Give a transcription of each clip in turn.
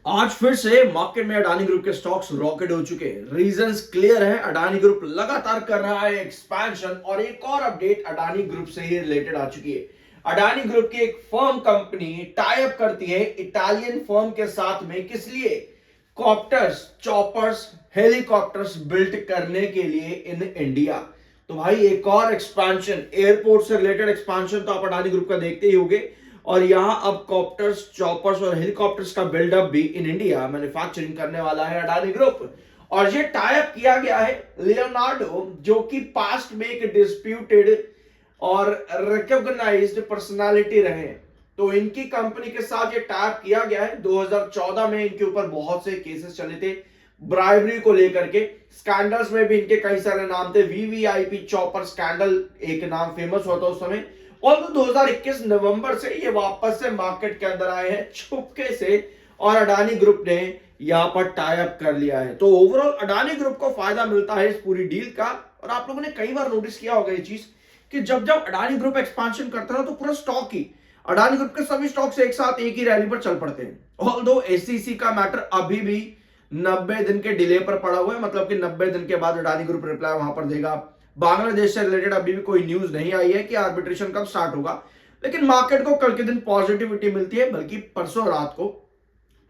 आज फिर से मार्केट में अडानी ग्रुप के स्टॉक्स रॉकेट हो चुके हैं। रीजंस क्लियर है। अडानी ग्रुप लगातार कर रहा है एक्सपेंशन और एक और अपडेट अडानी ग्रुप से ही रिलेटेड आ चुकी है। अडानी ग्रुप की एक फर्म कंपनी टाई अप करती है इटालियन फर्म के साथ में, किस लिए? कॉप्टर्स, चॉपर्स, हेलीकॉप्टर्स बिल्ड करने के लिए इन इंडिया। तो भाई एक और एक्सपेंशन, एयरपोर्ट से रिलेटेड एक्सपेंशन तो आप अडानी ग्रुप का देखते ही होंगे। और यहां अब कॉप्टर्स, चॉपर्स और हेलीकॉप्टर्स का बिल्डअप भी इन इंडिया मैन्युफैक्चरिंग करने वाला है अडानी ग्रुप। और ये टाई अप किया गया है लियोनार्डो, जो कि पास्ट में एक डिस्प्यूटेड और रिकॉग्नाइज्ड पर्सनालिटी रहे। तो इनकी कंपनी के साथ ये टाई अप किया गया है। 2014 में इनके ऊपर बहुत से केसेस चले थे ब्राइबरी को लेकर के। स्कैंडल्स में भी इनके कई सारे नाम थे। वीवीआईपी चॉपर स्कैंडल एक नाम फेमस होता उस समय। और तो 2021 नवंबर से ये वापस से मार्केट के अंदर आए हैं छुपके से, और अडानी ग्रुप ने यहां पर टाई अप कर लिया है। तो ओवरऑल अडानी ग्रुप को फायदा मिलता है इस पूरी डील का। और आप लोगों ने कई बार नोटिस किया होगा ये चीज कि जब जब अडानी ग्रुप एक्सपांशन करता है तो पूरा स्टॉक ही, अडानी ग्रुप के सभी स्टॉक्स एक साथ एक ही रैली पर चल पड़ते हैं। ऑल्दो एसईसी का मैटर अभी भी 90 दिन के डिले पर पड़ा हुआ है, मतलब कि 90 दिन के बाद अडानी ग्रुप रिप्लाई वहां पर देगा। बांग्लादेश से रिलेटेड अभी भी कोई न्यूज नहीं आई है कि आर्बिट्रेशन कब स्टार्ट होगा, लेकिन मार्केट को कल के दिन पॉजिटिविटी मिलती है, बल्कि परसों रात को।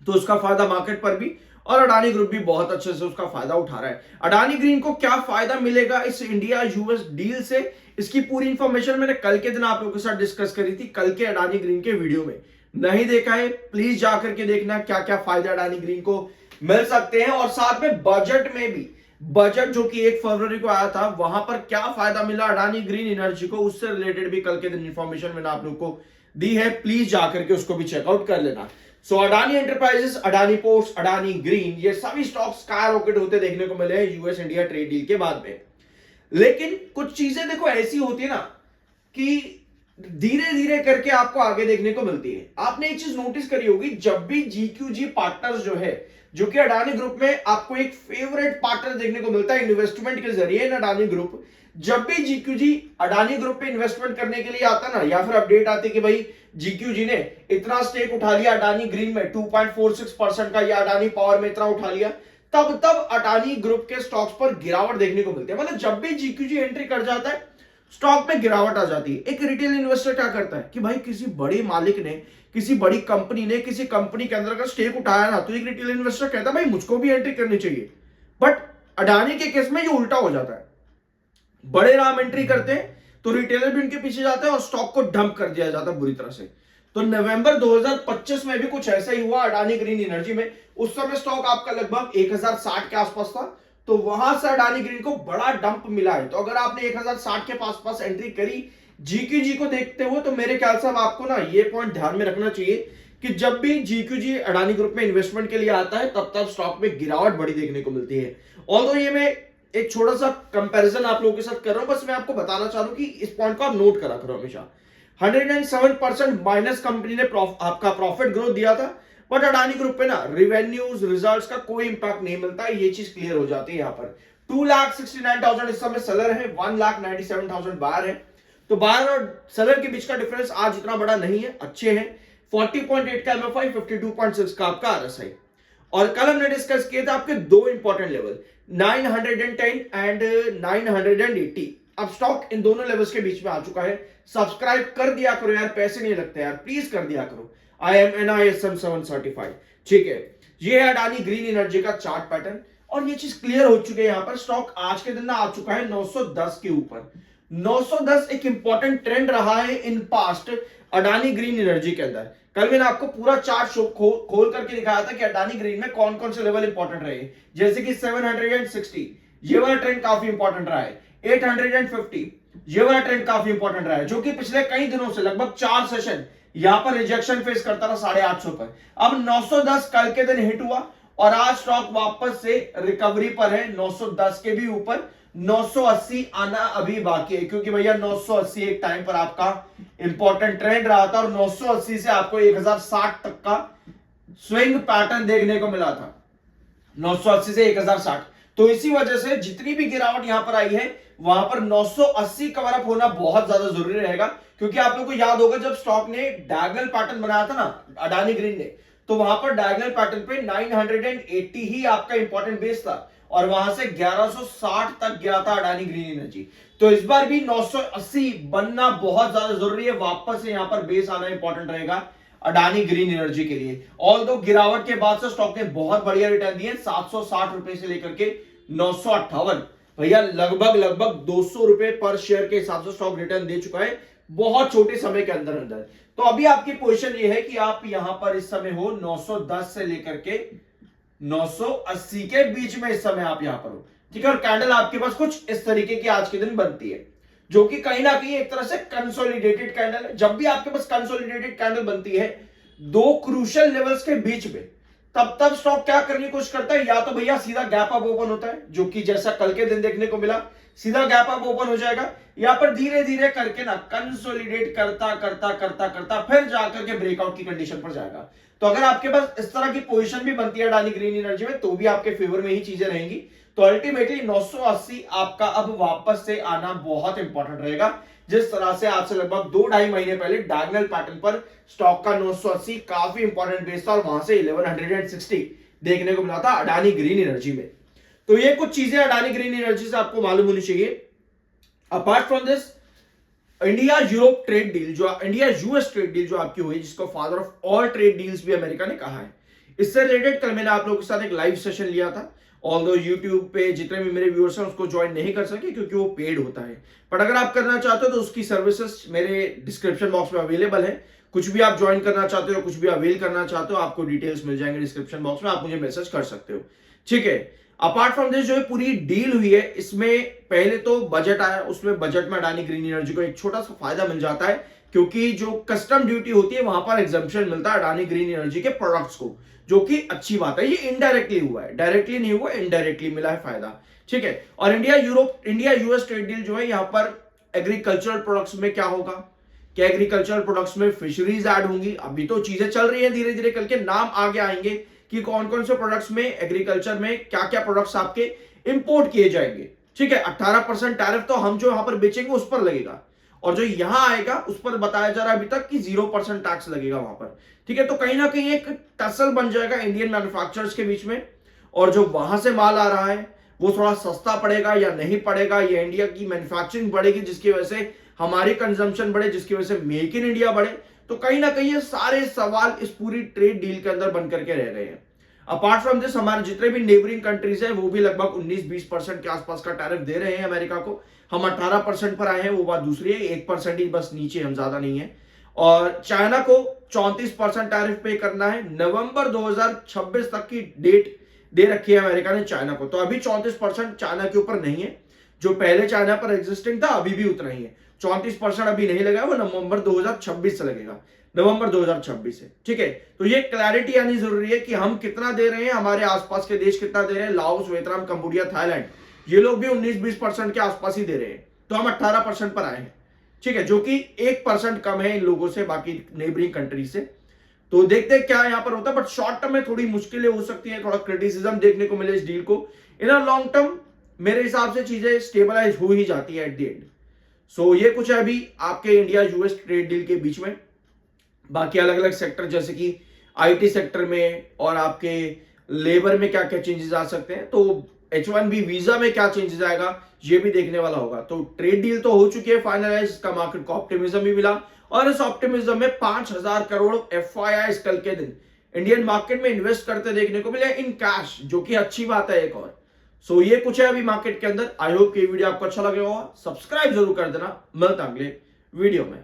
तो उसका फायदा मार्केट पर भी, और अडानी ग्रुप भी बहुत अच्छे से उसका फायदा उठा रहा है। अडानी ग्रीन को क्या फायदा मिलेगा इस इंडिया यूएस डील से, इसकी पूरी इंफॉर्मेशन मैंने कल के दिन आप लोगों के साथ डिस्कस करी थी कल के अडानी ग्रीन के वीडियो में। नहीं देखा है प्लीज जाकर के देखना क्या क्या फायदा अडानी ग्रीन को मिल सकते हैं। और साथ में बजट में भी, बजट जो कि 1 फरवरी को आया था, वहां पर क्या फायदा मिला अडानी ग्रीन एनर्जी को, उससे रिलेटेड भी कल के दिन इंफॉर्मेशन मैंने आप लोग को दी है। प्लीज जाकर के उसको भी चेकआउट कर लेना। So Adani enterprises, Adani ports, Adani green, ये सभी स्टॉक स्काई रॉकेट होते देखने को मिले हैं यूएस इंडिया ट्रेड डील के बाद में। लेकिन कुछ चीजें देखो ऐसी होती है ना कि धीरे धीरे करके आपको आगे देखने को मिलती है। आपने एक चीज नोटिस करी होगी, जब भी जीक्यूजी पार्टनर्स जो है, जो कि अडानी ग्रुप में आपको एक फेवरेट पार्टनर देखने को मिलता है इन्वेस्टमेंट के जरिए इन अडानी ग्रुप, जब भी जीक्यूजी अडानी ग्रुप पे इन्वेस्टमेंट करने के लिए आता ना, या फिर अपडेट आती कि भाई जीक्यूजी ने इतना स्टेक उठा लिया अडानी ग्रीन में 2.46% का, या अडानी पावर में इतना उठा लिया, तब तब अडानी ग्रुप के स्टॉक्स पर गिरावट देखने को मिलती है। मतलब जब भी जीक्यूजी एंट्री कर जाता है स्टॉक में गिरावट आ जाती है। एक रिटेल इन्वेस्टर क्या करता है कि भाई किसी बड़े मालिक ने, किसी बड़ी कंपनी ने किसी कंपनी के अंदर का स्टेक उठाया ना, तो एक रिटेल इन्वेस्टर कहता है भाई मुझको भी एंट्री करनी चाहिए। बट अडानी के केस में ये उल्टा हो जाता है। बड़े नाम एंट्री करते हैं तो रिटेलर भी उनके पीछे जाते हैं और स्टॉक को डंप कर दिया जाता है बुरी तरह से। तो नवंबर 2025 में भी कुछ ऐसा ही हुआ अडानी ग्रीन एनर्जी में। उस समय स्टॉक आपका लगभग 1060 के आसपास था, तो वहां से अडानी ग्रीन को बड़ा डंप मिला है। तो अगर आपने 1060 के पास एंट्री करी जीक्यूजी को देखते हुए, तो मेरे ख्याल से आपको ना ये पॉइंट ध्यान में रखना चाहिए कि जब भी जीक्यूजी अडानी ग्रुप में इन्वेस्टमेंट के लिए आता है, तब तब स्टॉक में गिरावट बड़ी देखने को मिलती है। और ये मैं एक छोटा सा कंपैरिजन आप लोगों के साथ कर रहा हूं, बस मैं आपको बताना चाह रहा हूं कि इस पॉइंट को आप नोट करा करो हमेशा। 107% माइनस कंपनी ने आपका प्रॉफिट ग्रोथ दिया था, बट अडानी ग्रुप पे ना रिवेन्यूज, रिजल्ट्स का कोई इंपैक्ट नहीं मिलता है। ये चीज क्लियर हो जाती है। यहाँ पर 2,69,000 इस समय सेलर है, 1,97,000 बायर है। तो बायर और सेलर के बीच का डिफरेंस आज इतना बड़ा नहीं है, अच्छे हैं। 40.8 का एमएफआई, 52.6 का आपका आरएसआई। और कल हमने डिस्कस किए थे आपके दो इंपॉर्टेंट लेवल, 910 एंड 980। अब स्टॉक इन दोनों लेवल्स के बीच में आ चुका है। सब्सक्राइब कर दिया करो यार, पैसे नहीं लगते यार, प्लीज कर दिया करो। IAM/NISM 7 सर्टिफाइड, ठीक है। ये है अडानी ग्रीन एनर्जी का चार्ट पैटर्न, और ये चीज क्लियर हो चुकी है। यहां पर स्टॉक आज के दिन ना आ चुका है 910 के ऊपर। 910 एक इंपॉर्टेंट ट्रेंड रहा है in past Adani green energy के अंदर। कल मैंने आपको पूरा चार्ट खोल करके दिखाया था कि अडानी ग्रीन में कौन कौन से लेवल इंपॉर्टेंट रहे, जैसे कि 760, ये वाला ट्रेंड काफी इंपॉर्टेंट रहा है। 850, ये वाला ट्रेंड काफी इंपॉर्टेंट रहा है, जो कि पिछले कई दिनों से लगभग 4 सेशन यहां पर रिजेक्शन फेस करता रहा 850 पर। अब 910 कल के दिन हिट हुआ, और आज स्टॉक वापस से रिकवरी पर है 910 के भी ऊपर। 980 आना अभी बाकी है, क्योंकि भैया 980 एक टाइम पर आपका इंपॉर्टेंट ट्रेंड रहा था, और 980 से आपको 1060 तक का स्विंग पैटर्न देखने को मिला था। 980 से 1060, तो इसी वजह से जितनी भी गिरावट यहां पर आई है, वहां पर 980 कवर अप होना बहुत ज्यादा जरूरी रहेगा। क्योंकि आप लोगों को याद होगा जब स्टॉक ने डायगोनल पैटर्न बनाया था ना अडानी ग्रीन ने, तो वहां पर डायगोनल पैटर्न पे 980 ही आपका इंपॉर्टेंट बेस था और वहां से 1160 तक गया था अडानी ग्रीन एनर्जी। तो इस बार भी 980 बनना बहुत ज्यादा जरूरी है, वापस से यहां पर बेस आना इंपॉर्टेंट रहेगा अडानी ग्रीन एनर्जी के लिए। ऑल दो गिरावट के बाद से स्टॉक ने बहुत बढ़िया रिटर्न दिए, 760 रुपए से लेकर के 958, भैया लगभग लगभग 200 रुपए पर शेयर के हिसाब से स्टॉक रिटर्न दे चुका है बहुत छोटे समय के अंदर अंदर। तो अभी आपकी पोजीशन ये है कि आप यहां पर इस समय हो 910 से लेकर के 980 के बीच में इस समय आप यहां पर हो, ठीक है। और कैंडल आपके पास कुछ इस तरीके की आज के दिन बनती है, जो कि कहीं ना कहीं एक तरह से कंसोलिडेटेड कैंडल है। जब भी आपके पास कंसोलिडेटेड कैंडल बनती है दो क्रूशियल लेवल्स के बीच में, तब स्टॉक क्या करने की कोशिश करता है, या तो भैया सीधा गैप अप ओपन होता है, जो कि जैसा कल के दिन देखने को मिला, सीधा गैप अप ओपन हो जाएगा, या पर धीरे धीरे करके ना कंसोलिडेट करता करता करता करता फिर जाकर के ब्रेकआउट की कंडीशन पर जाएगा। तो अगर आपके पास इस तरह की पोजीशन भी बनती है अडानी ग्रीन एनर्जी में, तो भी आपके फेवर में ही चीजें रहेंगी। तो अल्टीमेटली 980 आपका अब वापस से आना बहुत इंपॉर्टेंट रहेगा। जिस तरह से आज से लगभग 2-2.5 महीने पहले डायगोनल पैटर्न पर स्टॉक का 980 काफी इंपॉर्टेंट बेस था और वहां से 1160 देखने को मिला था अडानी ग्रीन एनर्जी में। तो ये कुछ चीजें अडानी ग्रीन एनर्जी से आपको मालूम होनी चाहिए। Apart from this, India Europe trade deal, जो इंडिया यूएस ट्रेड डील जो आपकी हुई, जिसको father of all trade deals भी अमेरिका ने कहा है, इससे रिलेटेड कल मैंने आप लोगों के साथ एक लाइव सेशन लिया था। ऑल्दो यूट्यूब पे जितने भी मेरे व्यूअर्स हैं उसको ज्वाइन नहीं कर सके क्योंकि वो पेड होता है, बट अगर आप करना चाहते हो तो उसकी सर्विसेज मेरे डिस्क्रिप्शन बॉक्स में अवेलेबल है। कुछ भी आप ज्वाइन करना चाहते हो, कुछ भी अवेल करना चाहते हो, आपको डिटेल्स मिल जाएंगे डिस्क्रिप्शन बॉक्स में, आप मुझे मैसेज कर सकते हो, ठीक है। अपार्ट फ्रॉम दिस, जो पूरी डील हुई है इसमें पहले तो बजट आया, उसमें बजट में अडानी ग्रीन एनर्जी को एक छोटा सा फायदा मिल जाता है, क्योंकि जो कस्टम ड्यूटी होती है वहां पर एग्जम्पशन मिलता है अडानी ग्रीन एनर्जी के प्रोडक्ट्स को, जो कि अच्छी बात है। ये इनडायरेक्टली हुआ है, डायरेक्टली नहीं हुआ, इनडायरेक्टली मिला है फायदा, ठीक है। और इंडिया यूएस ट्रेड डील जो है, यहाँ पर एग्रीकल्चरल प्रोडक्ट्स में क्या होगा, क्या एग्रीकल्चरल प्रोडक्ट्स में फिशरीज ऐड होंगी, अभी तो चीजें चल रही है, धीरे धीरे कल के नाम आगे आएंगे कि कौन कौन से प्रोडक्ट्स में, एग्रीकल्चर में क्या क्या प्रोडक्ट्स आपके इंपोर्ट किए जाएंगे, ठीक है। 18% टैरिफ तो हम जो यहां पर बेचेंगे उस पर लगेगा, और जो यहां आएगा उस पर बताया जा रहा है अभी तक कि 0% टैक्स लगेगा वहां पर, ठीक है। तो कहीं ना कहीं एक टसल बन जाएगा इंडियन मैन्युफैक्चरर्स के बीच में, और जो वहां से माल आ रहा है वो थोड़ा सस्ता पड़ेगा या नहीं पड़ेगा, या इंडिया की मैन्युफैक्चरिंग बढ़ेगी जिसकी वजह से हमारी कंजम्पशन बढ़े, जिसकी वजह से मेक इन इंडिया बढ़े। तो कहीं ना कहीं ये सारे सवाल इस पूरी ट्रेड डील के अंदर बन करके रह रहे हैं। अपार्ट फ्रॉम दिस, हमारे जितने भी नेबरिंग कंट्रीज है वो भी लगभग 19-20% के आसपास का टैरिफ दे रहे हैं अमेरिका को। हम 18% पर आए हैं, वो बात दूसरी है, 1% ही बस नीचे, हम ज्यादा नहीं है। और चाइना को 34% टैरिफ पे करना है, नवंबर 2026 तक की डेट दे रखी है अमेरिका ने चाइना को। तो अभी 34% चाइना के ऊपर नहीं है, जो पहले चाइना पर एग्जिस्टिंग था अभी भी उतना ही है। 34% अभी नहीं लगा, वो नवंबर 2026 से लगेगा, नवंबर 2026 से, ठीक है। तो ये क्लैरिटी आनी जरूरी है कि हम कितना दे रहे हैं, हमारे आसपास के देश कितना दे रहे हैं, लाओस, वियतनाम, कंबोडिया, थाईलैंड, ये लोग भी 19-20% के आसपास ही दे रहे हैं। तो हम 18% पर आए हैं, ठीक है, जो कि 1% कम है इन लोगों से, बाकी नेबरिंग कंट्री से। तो देखते हैं क्या यहां पर होता है, बट शॉर्ट टर्म में थोड़ी मुश्किलें हो सकती है, थोड़ा क्रिटिसिज्म देखने को मिले इस डील को। इन अ लॉन्ग टर्म मेरे हिसाब से चीजें स्टेबलाइज हो ही जाती है एट द एंड। सो ये कुछ है अभी आपके इंडिया यूएस ट्रेड डील के बीच में। बाकी अलग अलग सेक्टर जैसे कि आईटी सेक्टर में और आपके लेबर में क्या क्या चेंजेस आ सकते हैं, तो H1B वीजा में क्या चेंजेस आएगा ये भी देखने वाला होगा। तो ट्रेड डील तो हो चुकी है फाइनलाइज, इसका मार्केट को ऑप्टिमिज्म भी मिला, और इस ऑप्टिमिज्म में 5000 करोड़ FIIs कल के दिन इंडियन मार्केट में इन्वेस्ट करते देखने को मिले इन कैश, जो कि अच्छी बात है एक और। सो ये कुछ है अभी मार्केट के अंदर। आई होप कि वीडियो आपको अच्छा लगे होगा, सब्सक्राइब जरूर कर देना, मिलता अगले वीडियो में।